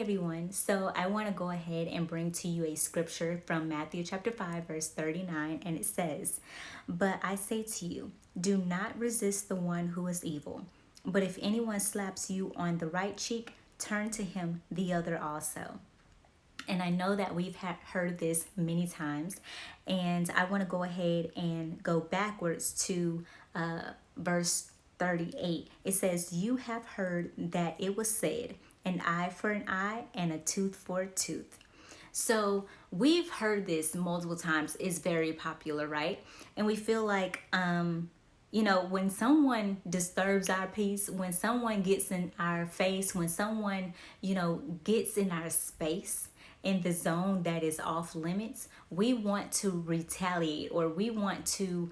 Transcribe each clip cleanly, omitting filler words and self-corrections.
everyone. So I want to go ahead and bring to you a scripture from Matthew chapter 5 verse 39, and it says, "But I say to you, do not resist the one who is evil. But if anyone slaps you on the right cheek, turn to him the other also." And I know that we've heard this many times, and I want to go ahead and go backwards to verse 38. It says, "You have heard that it was said, an eye for an eye and a tooth for a tooth." So we've heard this multiple times. It's very popular, right? And we feel like, when someone disturbs our peace, when someone gets in our face, when someone, gets in our space, in the zone that is off limits, we want to retaliate, or we want to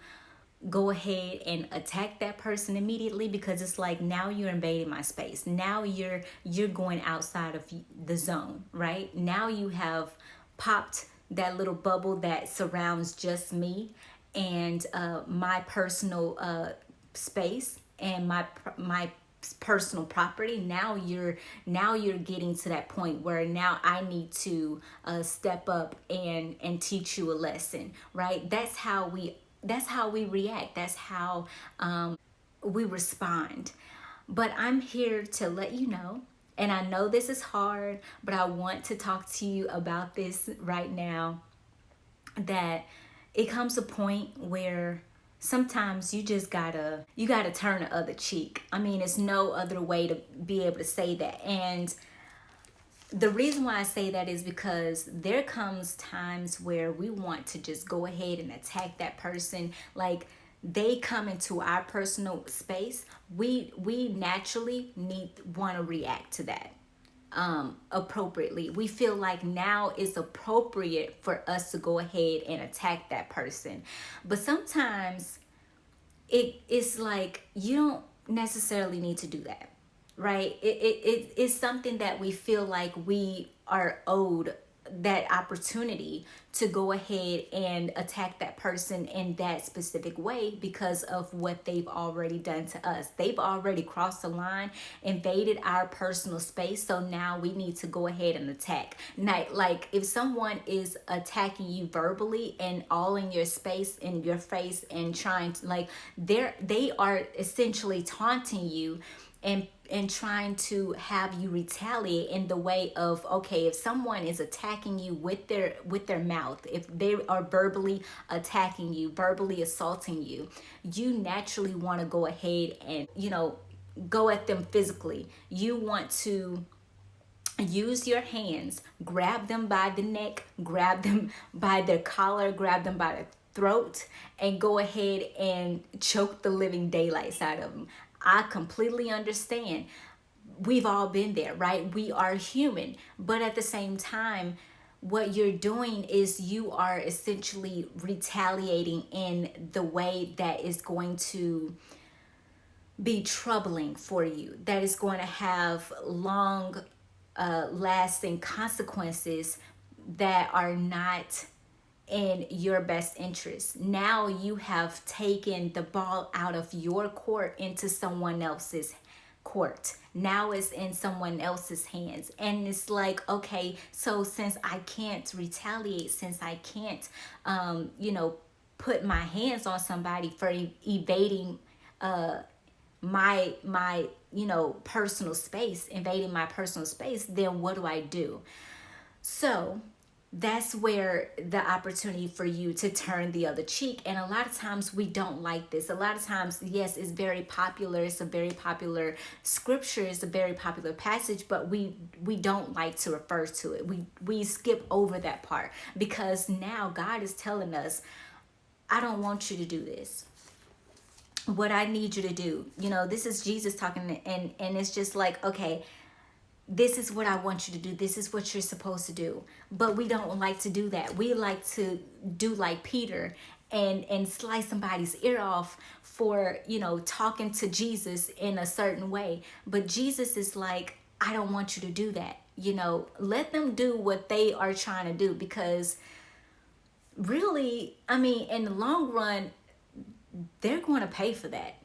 go ahead and attack that person immediately, because it's like, now you're invading my space. Now you're going outside of the zone, right? Now you have popped that little bubble that surrounds just me and my personal space and my personal property. Now you're getting to that point where now I need to step up and teach you a lesson, right? That's how we react. That's how we respond. But I'm here to let you know, and I know this is hard, but I want to talk to you about this right now, that it comes a point where sometimes you gotta turn the other cheek. I mean, it's no other way to be able to say that. And the reason why I say that is because there comes times where we want to just go ahead and attack that person. Like, they come into our personal space, we naturally want to react to that appropriately. We feel like now it's appropriate for us to go ahead and attack that person. But sometimes it's like, you don't necessarily need to do that, right? It's something that we feel like we are owed that opportunity to go ahead and attack that person in that specific way because of what they've already done to us. They've already crossed the line, invaded our personal space, so now we need to go ahead and attack. Now, like, if someone is attacking you verbally and all in your space, in your face, and trying to, like, they are essentially taunting you and trying to have you retaliate in the way of, okay, if someone is attacking you with their mouth, if they are verbally attacking you, verbally assaulting you, you naturally want to go ahead and go at them physically. You want to use your hands, grab them by the neck, grab them by their collar, grab them by the throat, and go ahead and choke the living daylights out of them. I completely understand. We've all been there, right? We are human. But at the same time, what you're doing is you are essentially retaliating in the way that is going to be troubling for you, that is going to have long lasting consequences that are not in your best interest. Now you have taken the ball out of your court into someone else's court. Now it's in someone else's hands. And it's like, okay, so since I can't retaliate, since I can't, put my hands on somebody for evading my personal space, invading my personal space, then what do? So that's where the opportunity for you to turn the other cheek. And a lot of times we don't like this. A lot of times, yes, it's very popular. It's a very popular scripture. It's a very popular passage, but we don't like to refer to it. We skip over that part because now God is telling us, I don't want you to do this. What I need you to do, this is Jesus talking, and it's just like, okay, this is what I want you to do. This is what you're supposed to do. But we don't like to do that. We like to do like Peter and slice somebody's ear off for, talking to Jesus in a certain way. But Jesus is like, I don't want you to do that. Let them do what they are trying to do, because really, I mean, in the long run, they're going to pay for that.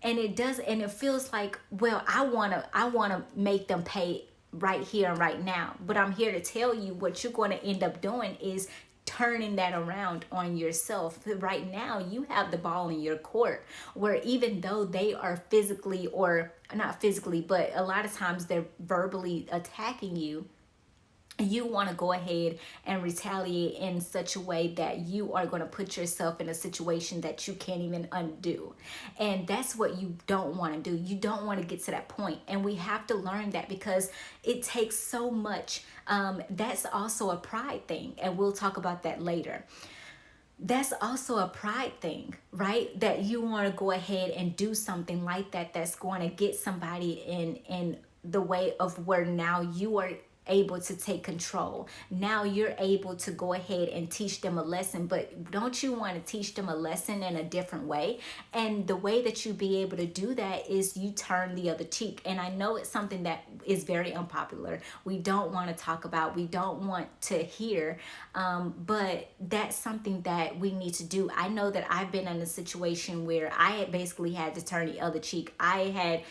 And it feels like, well, I want to make them pay right here and right now. But I'm here to tell you what you're going to end up doing is turning that around on yourself. Right now, you have the ball in your court, where even though they are physically, or not physically, but a lot of times they're verbally attacking you, you want to go ahead and retaliate in such a way that you are going to put yourself in a situation that you can't even undo. And that's what you don't want to do. You don't want to get to that point. And we have to learn that, because it takes so much. That's also a pride thing. And we'll talk about that later. That's also a pride thing, right? That you want to go ahead and do something like that, that's going to get somebody in the way of where now you are able to take control. Now you're able to go ahead and teach them a lesson, but don't you want to teach them a lesson in a different way? And the way that you be able to do that is you turn the other cheek. And I know it's something that is very unpopular. We don't want to talk about, we don't want to hear, but that's something that we need to do. I know that I've been in a situation where I had basically had to turn the other cheek. I had,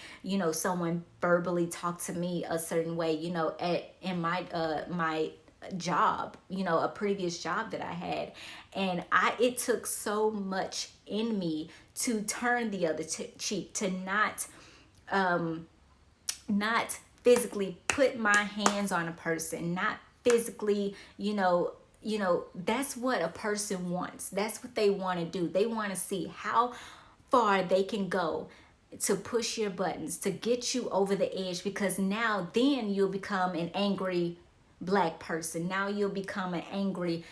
someone verbally talk to me a certain way, in my job, a previous job that I had. And it took so much in me to turn the other cheek, to not physically put my hands on a person, not physically, that's what a person wants. That's what they want to do. They want to see how far they can go to push your buttons, to get you over the edge, because now then you'll become an angry Black person. Now you'll become an angry,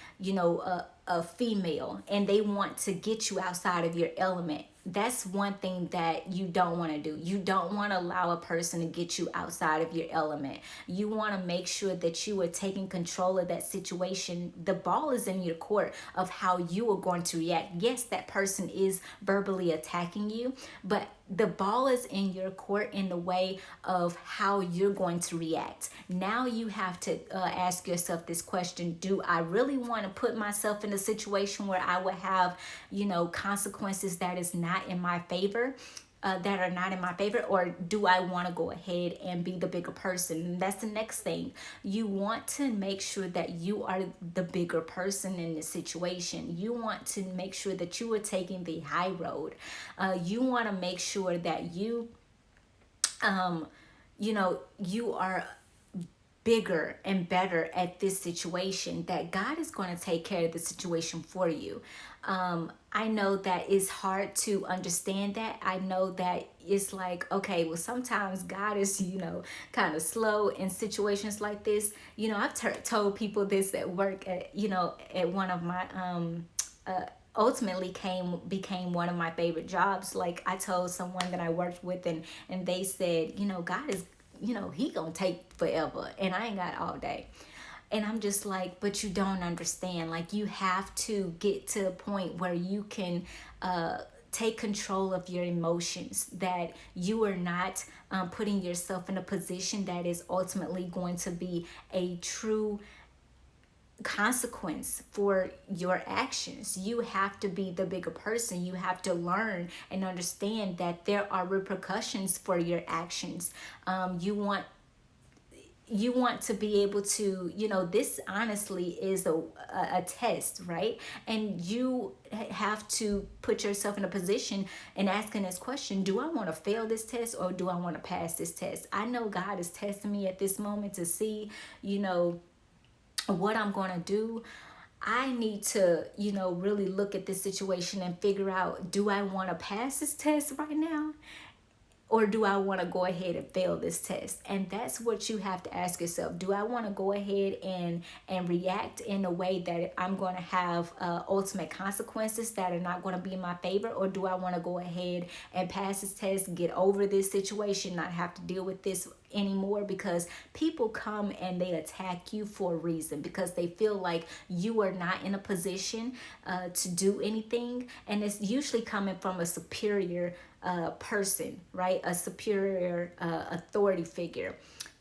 a female, and they want to get you outside of your element. That's one thing that you don't want to do. You don't want to allow a person to get you outside of your element. You want to make sure that you are taking control of that situation. The ball is in your court of how you are going to react. Yes, that person is verbally attacking you, but the ball is in your court in the way of how you're going to react. Now you have to ask yourself this question: do I really want to put myself in a situation where I would have, consequences that is not in my favor? That are not in my favor, or do I want to go ahead and be the bigger person? And that's the next thing. You want to make sure that you are the bigger person in the situation. You want to make sure that you are taking the high road. You want to make sure that you are bigger and better at this situation, that God is going to take care of the situation for you. I know that it's hard to understand that. I know that it's like, okay, well, sometimes God is, kind of slow in situations like this. I've told people this at work at, at one of my, ultimately became one of my favorite jobs. Like, I told someone that I worked with, and they said, God is, he gonna take forever, and I ain't got all day. And I'm just like, but you don't understand. Like, you have to get to a point where you can take control of your emotions, that you are not putting yourself in a position that is ultimately going to be a true consequence for your actions. You have to be the bigger person. You have to learn and understand that there are repercussions for your actions. You want to be able to, this honestly is a test, right? And you have to put yourself in a position and asking this question: do I want to fail this test, or do I want to pass this test? I know God is testing me at this moment to see, what I'm going to do. I need to, really look at this situation and figure out, do I want to pass this test right now? Or do I want to go ahead and fail this test? And that's what you have to ask yourself. Do I want to go ahead and react in a way that I'm going to have ultimate consequences that are not going to be in my favor? Or do I want to go ahead and pass this test, get over this situation, not have to deal with this anymore? Because people come and they attack you for a reason, because they feel like you are not in a position to do anything. And it's usually coming from a superior person, right? A superior authority figure.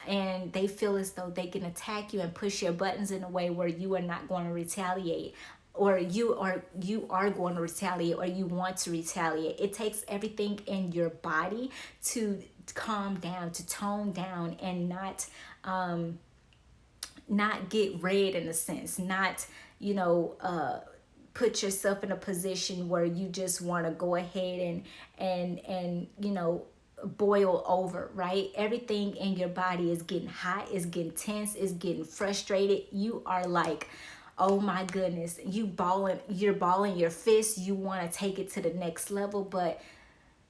And they feel as though they can attack you and push your buttons in a way where you are not going to retaliate, or you are going to retaliate, or you want to retaliate. It takes everything in your body to calm down, to tone down, and not get red in a sense, not, put yourself in a position where you just want to go ahead and boil over, right? Everything in your body is getting hot, is getting tense, is getting frustrated. You are like, oh my goodness, you're balling your fists. You want to take it to the next level, but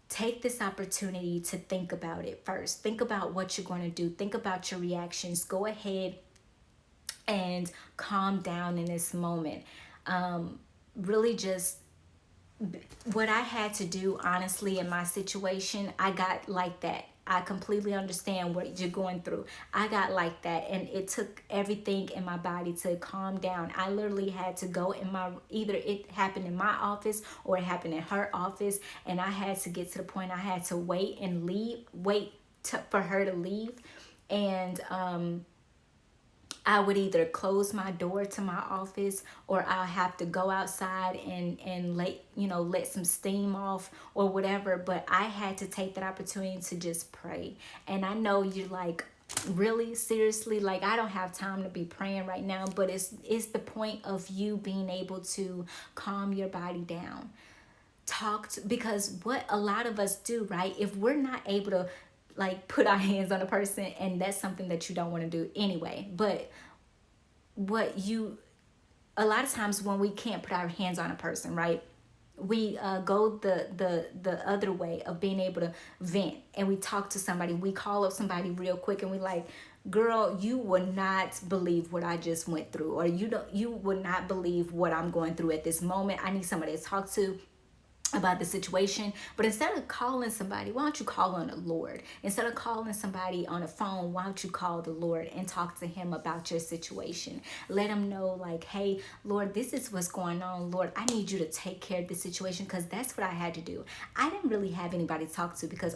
take this opportunity to think about it first. Think about what you're going to do. Think about your reactions. Go ahead and calm down in this moment. Really just what I had to do, honestly, in my situation, I got like that. I completely understand what you're going through. I got like that, and it took everything in my body to calm down. I literally had to go either it happened in my office or it happened in her office, and I had to get to the point I had to wait for her to leave. And I would either close my door to my office, or I'll have to go outside and let some steam off or whatever. But I had to take that opportunity to just pray. And I know you're like, really, seriously, like, I don't have time to be praying right now, but it's the point of you being able to calm your body down. Because what a lot of us do, right? If we're not able to like put our hands on a person, and that's something that you don't want to do anyway, but a lot of times when we can't put our hands on a person, right, we go the other way of being able to vent, and we talk to somebody, we call up somebody real quick, and we like, girl, you would not believe what I just went through, or you would not believe what I'm going through at this moment. I need somebody to talk to about the situation. But instead of calling somebody, why don't you call on the Lord? Instead of calling somebody on the phone, why don't you call the Lord and talk to him about your situation? Let him know, like, hey, Lord, this is what's going on. Lord, I need you to take care of this situation, because that's what I had to do. I didn't really have anybody to talk to, because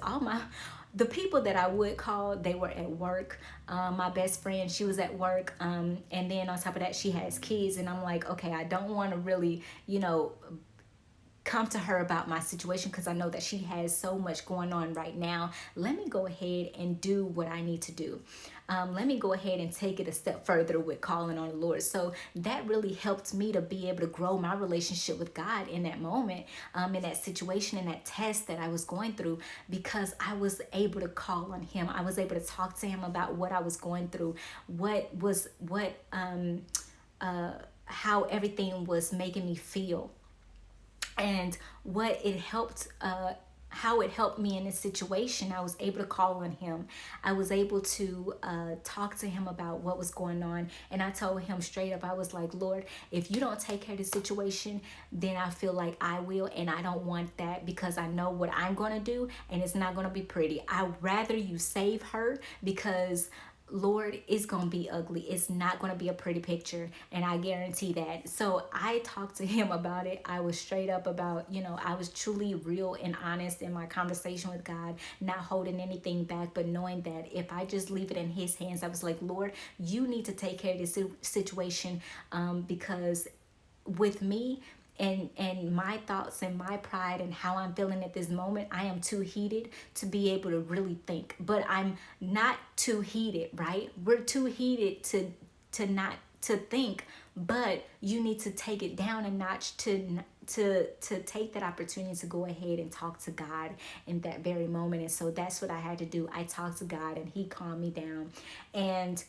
the people that I would call, they were at work. My best friend, she was at work. And then on top of that, she has kids. And I'm like, okay, I don't want to really, come to her about my situation, because I know that she has so much going on right now. Let me go ahead and do what I need to do. Let me go ahead and take it a step further with calling on the Lord. So that really helped me to be able to grow my relationship with God in that moment, in that situation, in that test that I was going through, because I was able to call on him. I was able to talk to him about what I was going through, how everything was making me feel, and how it helped me in this situation. I was able to call on him. I was able to talk to him about what was going on. And I told him straight up, I was like, Lord, if you don't take care of the situation, then I feel like I will. And I don't want that, because I know what I'm going to do, and it's not going to be pretty. I'd rather you save her, because Lord, it's going to be ugly. It's not going to be a pretty picture. And I guarantee that. So I talked to him about it. I was straight up about, I was truly real and honest in my conversation with God, not holding anything back, but knowing that if I just leave it in his hands, I was like, Lord, you need to take care of this situation, because with me, and my thoughts and my pride and how I'm feeling at this moment, I am too heated to be able to really think. But I'm not too heated, right? We're too heated to not to think, but you need to take it down a notch to take that opportunity to go ahead and talk to God in that very moment. And so that's what I had to do. I talked to God, and he calmed me down. And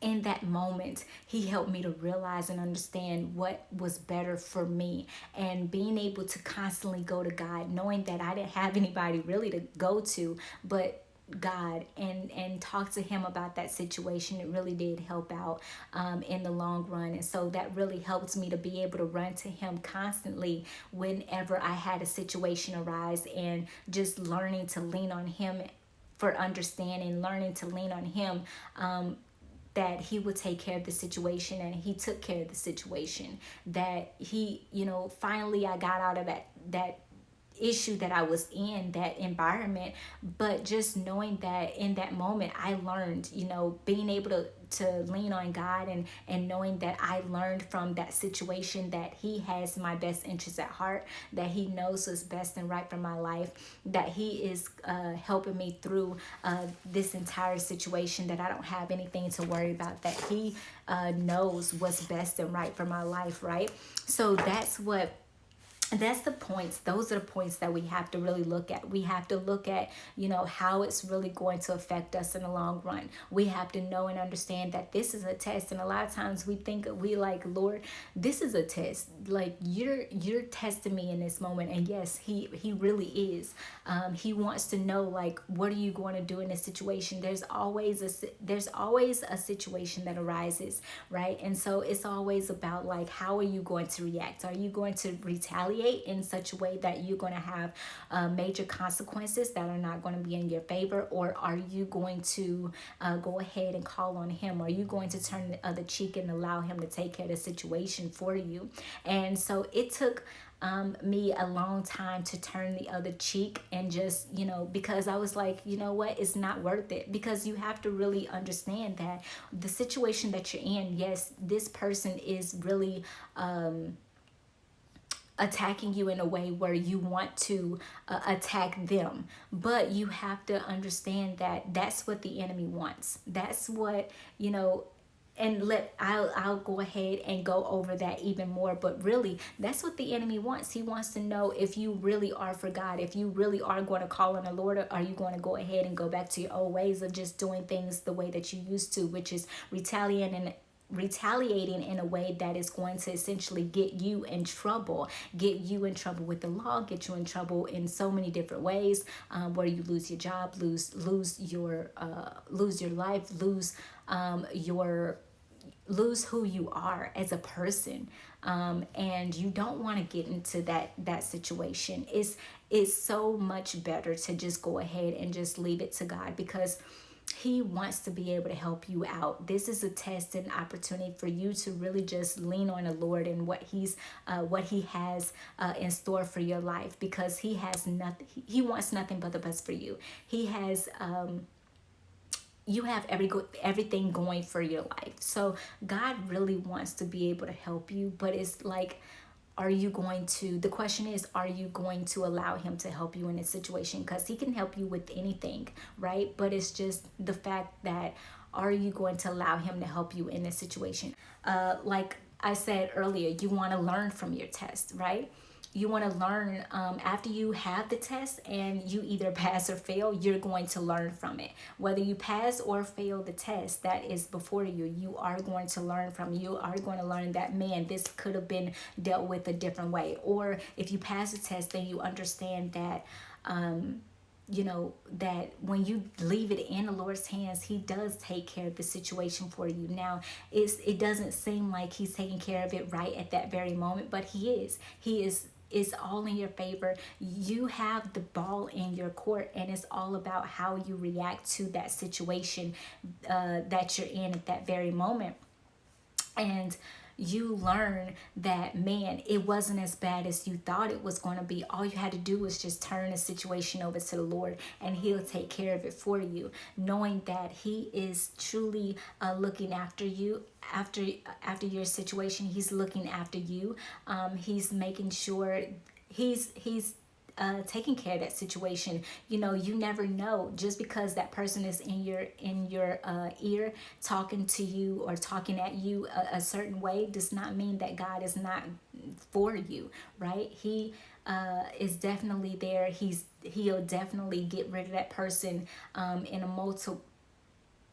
in that moment, he helped me to realize and understand what was better for me, and being able to constantly go to God, knowing that I didn't have anybody really to go to but God, and talk to him about that situation. It really did help out in the long run. And so that really helped me to be able to run to him constantly whenever I had a situation arise, and just learning to lean on him for understanding, learning to lean on him, that he would take care of the situation, and he took care of the situation. That he, finally I got out of that issue that I was in, that environment. But just knowing that in that moment I learned, being able to lean on God, and knowing that I learned from that situation that he has my best interests at heart, that he knows what's best and right for my life, that he is helping me through this entire situation, that I don't have anything to worry about, that he knows what's best and right for my life, right? So that's the points. Those are the points that we have to really look at. We have to look at, how it's really going to affect us in the long run. We have to know and understand that this is a test. And a lot of times we like, Lord, this is a test. Like, you're testing me in this moment. And yes, he really is. He wants to know, like, what are you going to do in this situation? There's always a situation that arises, right? And so it's always about, like, how are you going to react? Are you going to retaliate in such a way that you're going to have major consequences that are not going to be in your favor? Or are you going to go ahead and call on him? Are you going to turn the other cheek and allow him to take care of the situation for you? And so it took me a long time to turn the other cheek, and just, because I was like, you know what, it's not worth it. Because you have to really understand that the situation that you're in, yes, this person is really attacking you in a way where you want to attack them. But you have to understand that that's what the enemy wants. That's what, and I'll go ahead and go over that even more. But really, that's what the enemy wants. He wants to know if you really are for God, if you really are going to call on the Lord, or are you going to go ahead and go back to your old ways of just doing things the way that you used to, which is retaliating in a way that is going to essentially get you in trouble with the law, get you in trouble in so many different ways, where you lose your job, lose your life, lose who you are as a person. And you don't want to get into that situation. It's so much better to just go ahead and just leave it to God, because he wants to be able to help you out. This is a test and opportunity for you to really just lean on the Lord and what he has in store for your life, because he has nothing. He wants nothing but the best for you. He has you have everything going for your life. So God really wants to be able to help you, but it's like, the question is, are you going to allow him to help you in this situation? Because he can help you with anything, right? But it's just the fact that, are you going to allow him to help you in this situation? Like I said earlier, you want to learn from your test, right? You want to learn after you have the test, and you either pass or fail, you're going to learn from it. Whether you pass or fail the test that is before you, you are going to learn from it. You are going to learn that, man, this could have been dealt with a different way. Or if you pass the test, then you understand that that when you leave it in the Lord's hands, he does take care of the situation for you. Now, it doesn't seem like he's taking care of it right at that very moment, but he is. It's all in your favor. You have the ball in your court, and it's all about how you react to that situation that you're in at that very moment. And you learn that, man, it wasn't as bad as you thought it was going to be. All you had to do was just turn the situation over to the Lord, and he'll take care of it for you, knowing that he is truly looking after you. After your situation, he's looking after you. He's making sure he's taking care of that situation. You never know, just because that person is in your ear talking to you or talking at you a certain way, does not mean that God is not for you, right? He is definitely there. He'll definitely get rid of that person in a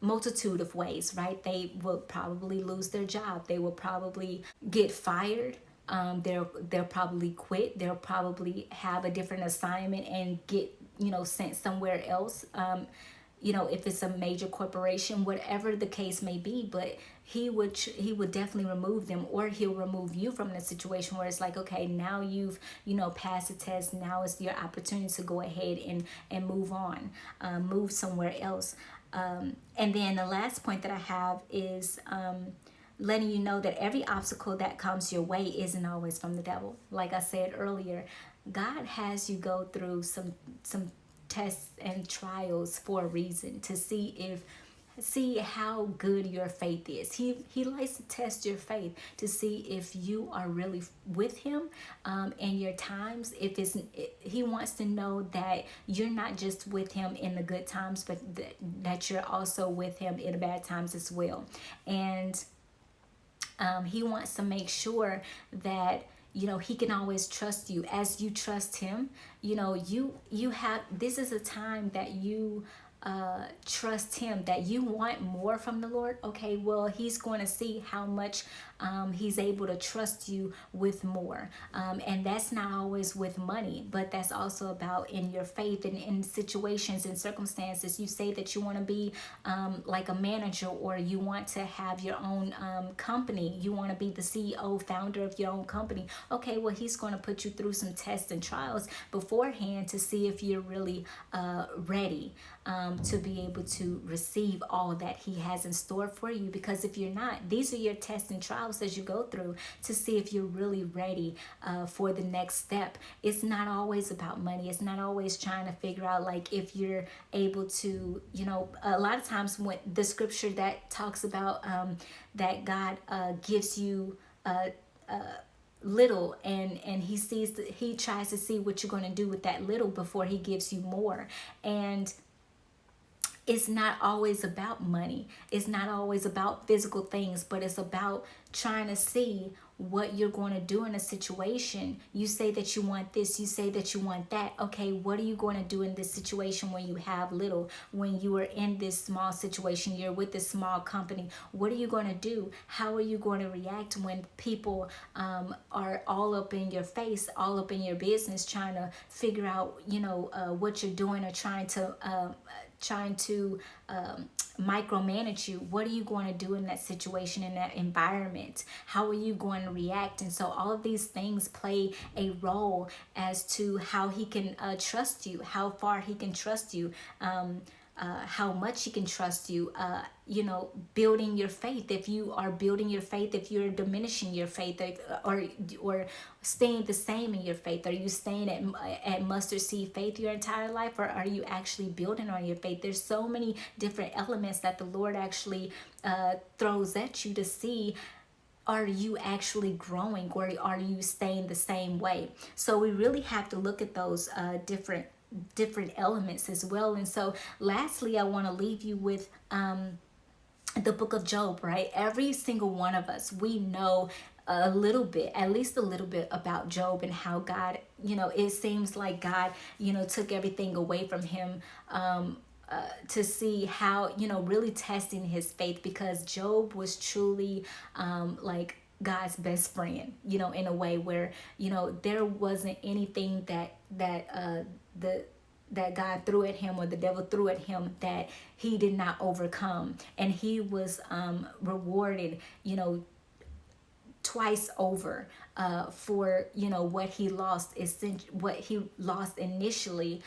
multitude of ways, right? They will probably lose their job. They will probably get fired. They'll probably quit. They'll probably have a different assignment and get sent somewhere else. If it's a major corporation, whatever the case may be, but he would definitely remove them, or he'll remove you from the situation where it's like, okay, now you've passed the test. Now it's your opportunity to go ahead and move on, move somewhere else. And then the last point that I have is letting you know that every obstacle that comes your way isn't always from the devil. Like I said earlier, God has you go through some tests and trials for a reason, to see how good your faith is. He likes to test your faith to see if you are really with him in your times. If it's he wants to know that you're not just with him in the good times, but that you're also with him in the bad times as well. And he wants to make sure that he can always trust you as you trust him. You have, this is a time that you trust him, that you want more from the Lord. Okay, well, he's going to see how much he's able to trust you with more, and that's not always with money, but that's also about in your faith and in situations and circumstances. You say that you want to be like a manager, or you want to have your own company, you want to be the CEO, founder of your own company. Okay, well, he's going to put you through some tests and trials beforehand to see if you're really ready to be able to receive all that he has in store for you. Because if you're not, these are your tests and trials as you go through to see if you're really ready for the next step. It's not always about money. It's not always trying to figure out like if you're able to, a lot of times when the scripture that talks about that God gives you little, and he tries to see what you're going to do with that little before he gives you more. And it's not always about money. It's not always about physical things, but it's about trying to see what you're going to do in a situation. You say that you want this, you say that you want that. Okay, what are you going to do in this situation when you have little, when you are in this small situation, you're with this small company? What are you going to do? How are you going to react when people are all up in your face, all up in your business, trying to figure out, what you're doing, or trying to micromanage you? What are you going to do in that situation, in that environment? How are you going to react? And so all of these things play a role as to how he can trust you, how far he can trust you, how much he can trust you, building your faith. If you are building your faith, if you're diminishing your faith, or staying the same in your faith, are you staying at mustard seed faith your entire life, or are you actually building on your faith? There's so many different elements that the Lord actually throws at you to see, are you actually growing, or are you staying the same way? So we really have to look at those different elements as well. And so lastly, I want to leave you with the book of Job, right? Every single one of us, we know a little bit, at least a little bit, about Job, and how God, it seems like God, took everything away from him to see how, really testing his faith, because Job was truly like God's best friend, in a way where, there wasn't anything that God threw at him, or the devil threw at him, that he did not overcome. And he was rewarded, twice over for what he lost, initially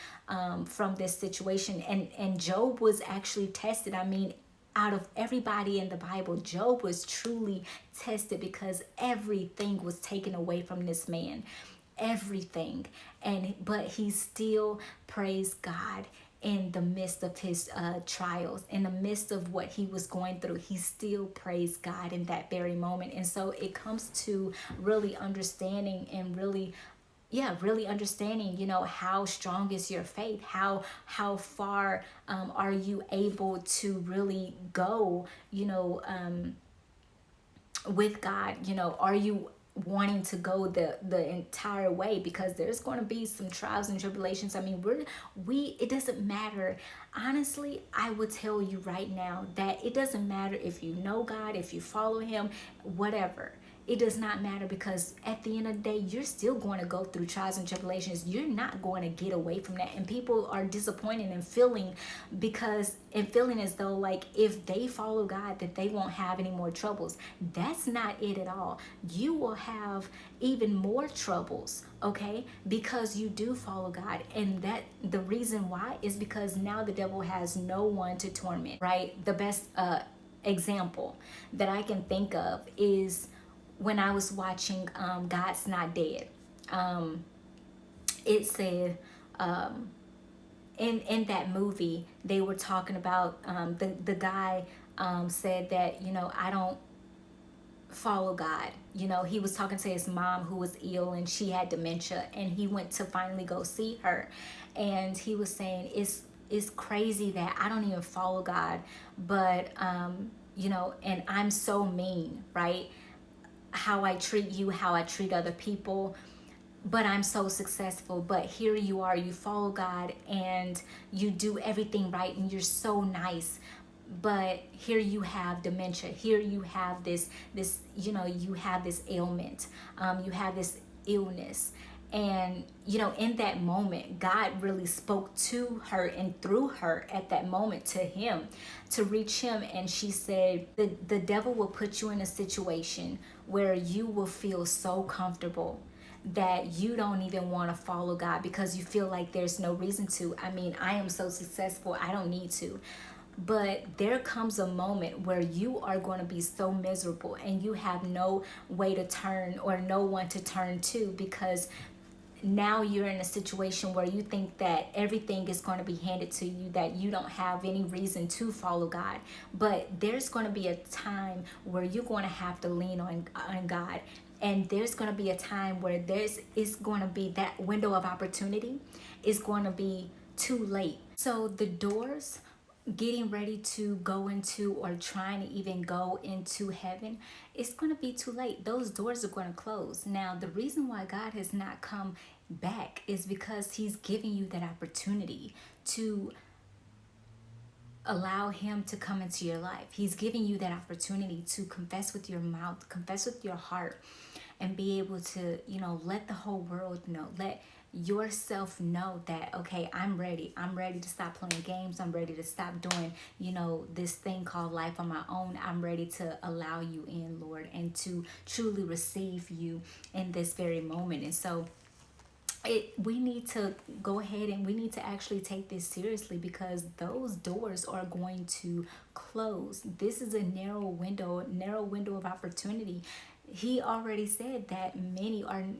from this situation. And Job was actually tested. I mean, out of everybody in the Bible, Job was truly tested, because everything was taken away from this man, everything. But he still praised God in the midst of his trials, in the midst of what he was going through. He still praised God in that very moment. And so it comes to really understanding, and really understanding, how strong is your faith, how far are you able to really go, with God. Are you wanting to go the entire way? Because there's going to be some trials and tribulations. I mean, it doesn't matter. Honestly, I would tell you right now that it doesn't matter if you know God, if you follow him, whatever. It does not matter, because at the end of the day, you're still going to go through trials and tribulations. You're not going to get away from that. And people are disappointed and feeling as though like if they follow God, that they won't have any more troubles. That's not it at all. You will have even more troubles, okay? Because you do follow God. And that the reason why is because now the devil has no one to torment, right? The best example that I can think of is when I was watching God's Not Dead. it said, in that movie they were talking about, the guy said that, I don't follow God. He was talking to his mom who was ill and she had dementia, and he went to finally go see her. And he was saying, it's crazy that I don't even follow God, but and I'm so mean, right? How I treat you, how I treat other people, but I'm so successful. But here you are, you follow God and you do everything right and you're so nice. But here you have dementia. Here you have this you have this ailment. You have this illness. And in that moment, God really spoke to her and through her at that moment to him, to reach him. And she said, the devil will put you in a situation where you will feel so comfortable that you don't even want to follow God because you feel like there's no reason to. I mean, I am so successful, I don't need to. But there comes a moment where you are going to be so miserable and you have no way to turn or no one to turn to, because now you're in a situation where you think that everything is going to be handed to you, that you don't have any reason to follow God. But there's going to be a time where you're going to have to lean on God. And there's going to be a time where is going to be that window of opportunity is going to be too late. So the doors getting ready to go into or trying to even go into heaven, it's going to be too late. Those doors are going to close. Now, the reason why God has not come back is because he's giving you that opportunity to allow him to come into your life. He's giving you that opportunity to confess with your mouth, confess with your heart, and be able to, let the whole world know, let yourself know that, okay, I'm ready to stop playing games. I'm ready to stop doing this thing called life on my own. I'm ready to allow you in, Lord, and to truly receive you in this very moment. And so we need to go ahead and we need to actually take this seriously, because those doors are going to close. This is a narrow window of opportunity. He already said that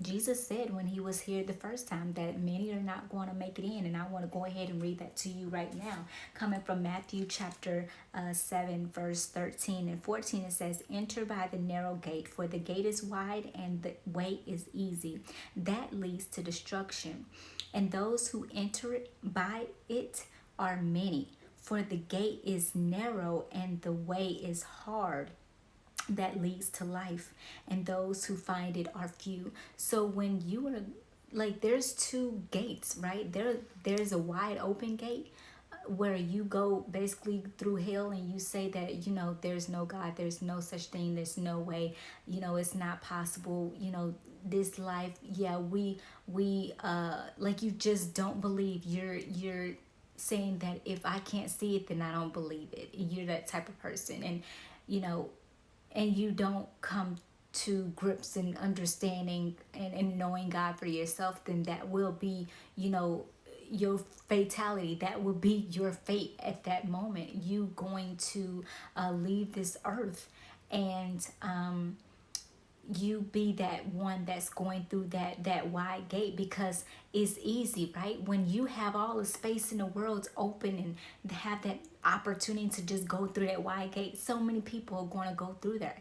Jesus said when he was here the first time that many are not going to make it in. And I want to go ahead and read that to you right now. Coming from Matthew chapter 7, verse 13 and 14, it says, "Enter by the narrow gate, for the gate is wide and the way is easy that leads to destruction. And those who enter it by it are many. For the gate is narrow and the way is hard that leads to life, and those who find it are few." So when you are like, there's two gates, right? There's a wide open gate where you go basically through hell and you say that there's no God, there's no such thing, there's no way, it's not possible, this life, yeah, we like, you just don't believe. You're saying that if I can't see it, then I don't believe it. You're that type of person. And you know and you don't come to grips and understanding and knowing God for yourself, then that will be, your fatality. That will be your fate at that moment. You going to leave this earth, and you be that one that's going through that wide gate, because it's easy, right? When you have all the space in the world open and have that opportunity to just go through that wide gate, so many people are going to go through there.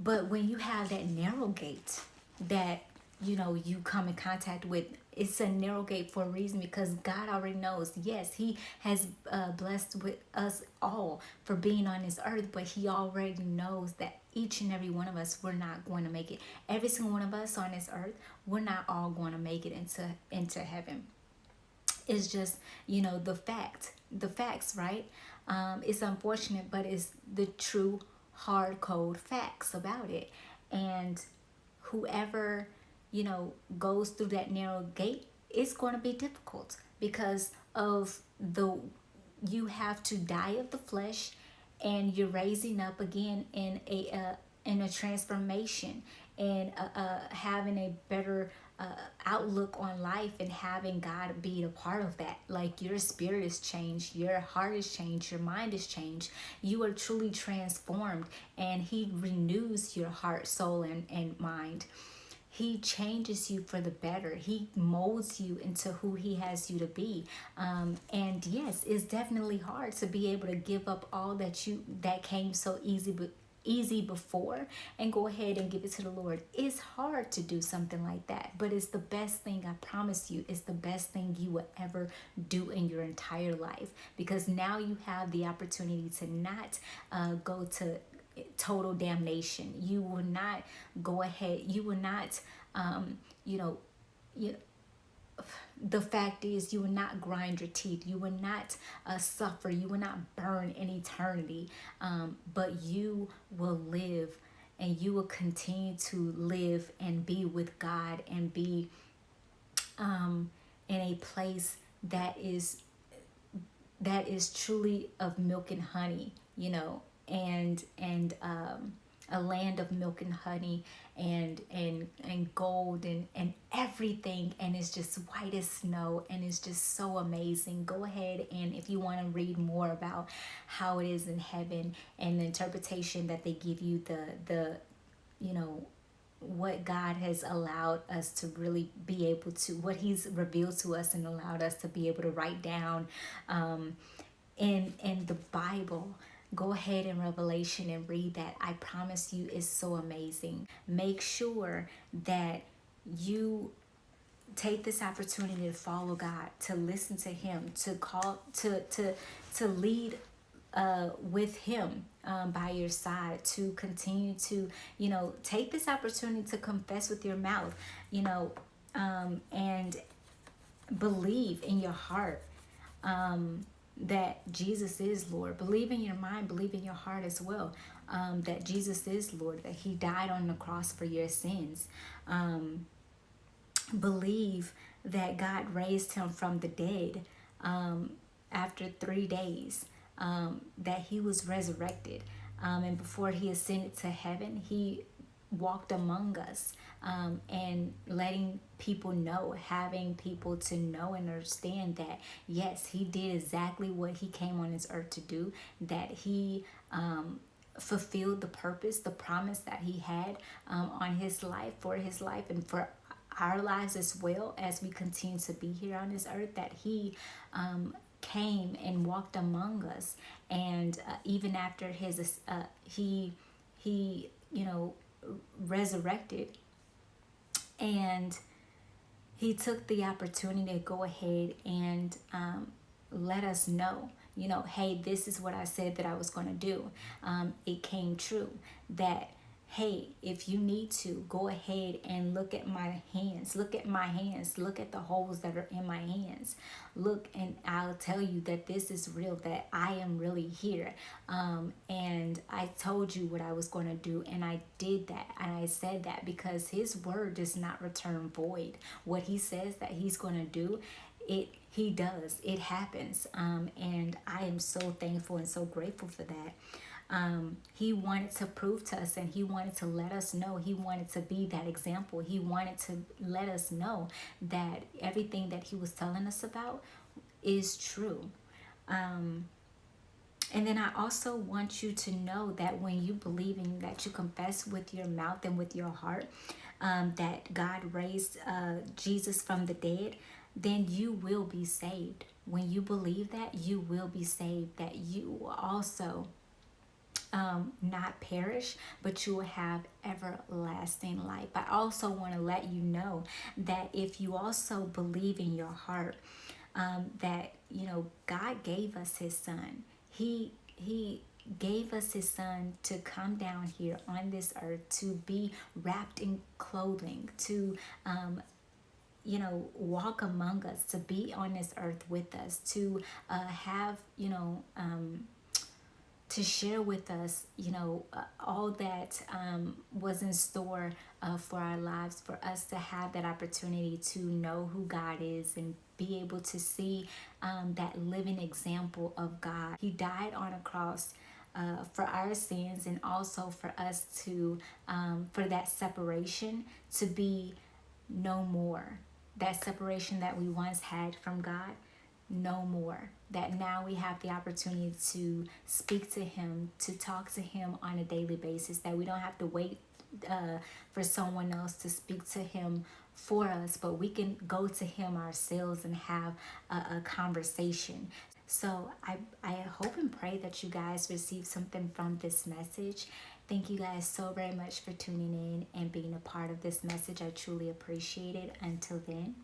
But when you have that narrow gate that you come in contact with, it's a narrow gate for a reason, because God already knows. Yes, he has blessed with us all for being on this earth, but he already knows that each and every one of us, we're not going to make it. Every single one of us on this earth, we're not all going to make it into heaven. It's just the facts, right? It's unfortunate, but it's the true hard code facts about it. And whoever goes through that narrow gate, it's going to be difficult, because of you have to die of the flesh, and you're raising up again in a transformation, and having a better outlook on life, and having God be a part of that. Like, your spirit is changed, your heart is changed, your mind is changed. You are truly transformed, and he renews your heart, soul, and mind. He changes you for the better. He molds you into who he has you to be. And yes, it's definitely hard to be able to give up all that came so easy before and go ahead and give it to the Lord. It's hard to do something like that, but it's the best thing. I promise you, it's the best thing you will ever do in your entire life, because now you have the opportunity to not go to total damnation. You will not go ahead, you will not you know you the fact is, you will not grind your teeth, you will not suffer, you will not burn in eternity, but you will live, and you will continue to live and be with God, and be in a place that is truly of milk and honey, and a land of milk and honey, and gold, and everything, and it's just white as snow, and it's just so amazing. Go ahead, and if you want to read more about how it is in heaven, and the interpretation that they give you, the you know what God has allowed us to really be able to, what he's revealed to us and allowed us to be able to write down in the Bible. Go ahead in Revelation and read that. I promise you, it's so amazing. Make sure that you take this opportunity to follow God, to listen to him, to call to lead with him by your side, to continue to take this opportunity to confess with your mouth, and believe in your heart that Jesus is Lord. Believe in your mind, believe in your heart as well, that Jesus is Lord, that he died on the cross for your sins. Believe that God raised him from the dead after 3 days, that he was resurrected. And before he ascended to heaven, he walked among us, and letting people know, having people to know and understand that, yes, he did exactly what he came on this earth to do, that he fulfilled the purpose, the promise that he had on his life, for his life, and for our lives as well, as we continue to be here on this earth, that he came and walked among us, and even after his he resurrected, and he took the opportunity to go ahead and let us know, hey, this is what I said that I was going to do. It came true. That, hey, if you need to, go ahead and look at my hands. Look at my hands. Look at the holes that are in my hands. Look, and I'll tell you that this is real, that I am really here. And I told you what I was going to do, and I did that. And I said that because his word does not return void. What he says that he's going to do, he does. It happens. And I am so thankful and so grateful for that. He wanted to prove to us, and he wanted to let us know, he wanted to be that example. He wanted to let us know that everything that he was telling us about is true. And then I also want you to know that when you believe in, that you confess with your mouth and with your heart, that God raised Jesus from the dead, then you will be saved. When you believe that, you will be saved, that you will also not perish, but you will have everlasting life. I also want to let you know that if you also believe in your heart, that God gave us his son. He gave us his son to come down here on this earth, to be wrapped in clothing, to walk among us, to be on this earth with us, to have to share with us, all that was in store for our lives, for us to have that opportunity to know who God is and be able to see that living example of God. He died on a cross for our sins, and also for us to, for that separation to be no more. That separation that we once had from God, no more. That now we have the opportunity to speak to him, to talk to him on a daily basis, that we don't have to wait for someone else to speak to him for us, but we can go to him ourselves and have a conversation. So I hope and pray that you guys receive something from this message. Thank you guys so very much for tuning in and being a part of this message. I truly appreciate it. Until then,